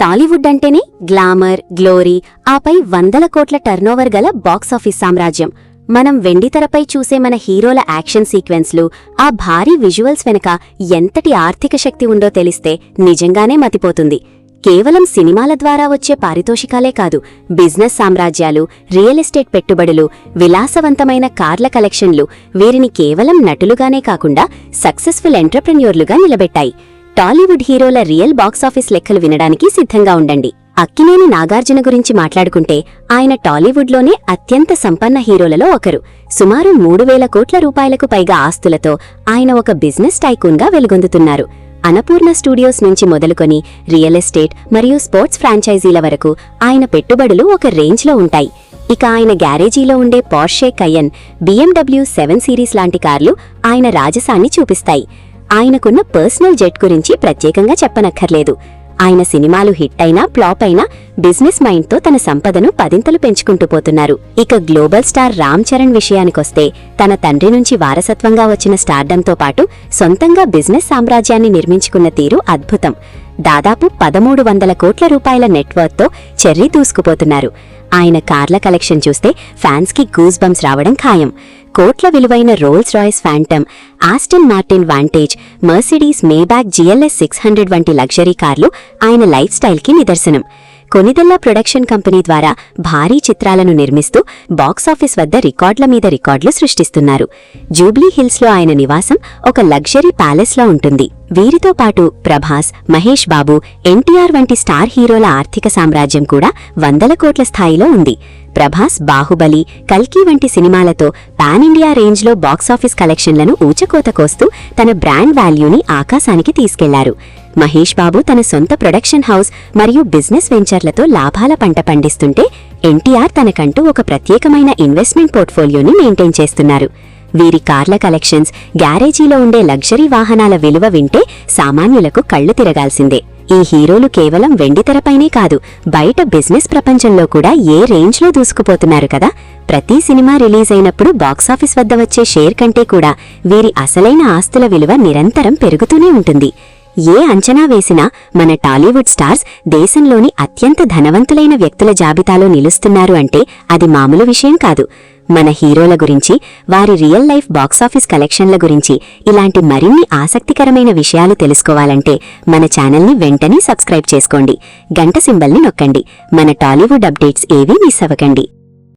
టాలీవుడ్ అంటేనే glamour, glory, ఆపై వందల కోట్ల టర్నోవర్ గల బాక్సాఫీస్ సామ్రాజ్యం. మనం వెండితెరపై చూసే మన హీరోల యాక్షన్ సీక్వెన్స్లు, ఆ భారీ విజువల్స్ వెనక ఎంతటి ఆర్థిక శక్తి ఉందో తెలిస్తే నిజంగానే మతిపోతుంది. కేవలం సినిమాల ద్వారా వచ్చే పారితోషికాలే కాదు, బిజినెస్ సామ్రాజ్యాలు, రియల్ ఎస్టేట్ పెట్టుబడులు, విలాసవంతమైన కార్ల కలెక్షన్లు వీరిని కేవలం నటులుగానే కాకుండా సక్సెస్ఫుల్ ఎంటర్‌ప్రెన్యూర్లుగా నిలబెట్టాయి. టాలీవుడ్ హీరోల రియల్ బాక్సాఫీస్ లెక్కలు వినడానికి సిద్ధంగా ఉండండి. అక్కినేని నాగార్జున గురించి మాట్లాడుకుంటే ఆయన టాలీవుడ్లోనే అత్యంత సంపన్న హీరోలలో ఒకరు. సుమారు 3,000 కోట్ల రూపాయలకు పైగా ఆస్తులతో ఆయన ఒక బిజినెస్ టైకూన్గా వెలుగొందుతున్నారు. అన్నపూర్ణ స్టూడియోస్ నుంచి మొదలుకొని రియల్ ఎస్టేట్ మరియు స్పోర్ట్స్ ఫ్రాంచైజీల వరకు ఆయన పెట్టుబడులు ఒక రేంజ్లో ఉంటాయి. ఇక ఆయన గ్యారేజీలో ఉండే పోర్షే కయన్, BMW 7 సిరీస్ లాంటి కార్లు ఆయన రాజసాన్ని చూపిస్తాయి. ఆయనకున్న పర్సనల్ జెట్ గురించి ప్రత్యేకంగా చెప్పనక్కర్లేదు. ఆయన సినిమాలు హిట్ అయినా ఫ్లాప్ అయినా బిజినెస్ మైండ్తో తన సంపదను పదింతలు పెంచుకుంటూ పోతున్నారు. ఇక గ్లోబల్ స్టార్ రామ్ చరణ్ విషయానికొస్తే తన తండ్రి నుంచి వారసత్వంగా వచ్చిన స్టార్డంతో పాటు సొంతంగా బిజినెస్ సామ్రాజ్యాన్ని నిర్మించుకున్న తీరు అద్భుతం. దాదాపు 1,300 కోట్ల రూపాయల నెట్వర్క్తో చెర్రీ దూసుకుపోతున్నారు. ఆయన కార్ల కలెక్షన్ చూస్తే ఫ్యాన్స్కి గూస్ బంప్స్ రావడం ఖాయం. కోట్ల విలువైన Rolls Royce Phantom, Aston Martin Vantage, Mercedes Maybach GLS 600 వంటి లగ్జరీ కార్లు ఆయన లైఫ్ స్టైల్కి నిదర్శనం. కొనిదెల్లా ప్రొడక్షన్ కంపెనీ ద్వారా భారీ చిత్రాలను నిర్మిస్తూ బాక్సాఫీస్ వద్ద రికార్డుల మీద రికార్డులు సృష్టిస్తున్నారు. జూబ్లీ హిల్స్లో ఆయన నివాసం ఒక లగ్జరీ ప్యాలెస్లో ఉంటుంది. వీరితో పాటు ప్రభాస్, మహేష్ బాబు, NTR వంటి స్టార్ హీరోల ఆర్థిక సామ్రాజ్యం కూడా 100 కోట్ల స్థాయిలో ఉంది. ప్రభాస్ బాహుబలి, కల్కి వంటి సినిమాలతో పాన్ ఇండియా రేంజ్లో బాక్సాఫీస్ కలెక్షన్లను ఊచకోత కోస్తూ తన బ్రాండ్ వాల్యూని ఆకాశానికి తీసుకెళ్లారు. మహేష్ బాబు తన సొంత ప్రొడక్షన్ హౌస్ మరియు బిజినెస్ వెంచర్లతో లాభాల పంట పండిస్తుంటే NTR తనకంటూ ఒక ప్రత్యేకమైన ఇన్వెస్ట్మెంట్ పోర్ట్ఫోలియోని మెయింటైన్ చేస్తున్నారు. వీరి కార్ల కలెక్షన్స్, గ్యారేజీలో ఉండే లగ్జరీ వాహనాల విలువ వింటే సామాన్యులకు కళ్లు తిరగాల్సిందే. ఈ హీరోలు కేవలం వెండితెరపైనే కాదు, బయట బిజినెస్ ప్రపంచంలో కూడా ఏ రేంజ్లో దూసుకుపోతున్నారు కదా. ప్రతి సినిమా రిలీజ్ అయినప్పుడు బాక్సాఫీస్ వద్ద వచ్చే షేర్ కంటే కూడా వీరి అసలైన ఆస్తుల విలువ నిరంతరం పెరుగుతూనే ఉంటుంది. ఏ అంచనా వేసినా మన టాలీవుడ్ స్టార్స్ దేశంలోని అత్యంత ధనవంతులైన వ్యక్తుల జాబితాలో నిలుస్తున్నారు అంటే అది మామూలు విషయం కాదు. మన హీరోల గురించి, వారి రియల్ లైఫ్ బాక్సాఫీస్ కలెక్షన్ల గురించి ఇలాంటి మరిన్ని ఆసక్తికరమైన విషయాలు తెలుసుకోవాలంటే మన ఛానల్ని వెంటనే సబ్స్క్రైబ్ చేసుకోండి. గంట సింబల్ని నొక్కండి. మన టాలీవుడ్ అప్డేట్స్ ఏవీ మిస్ అవ్వకండి.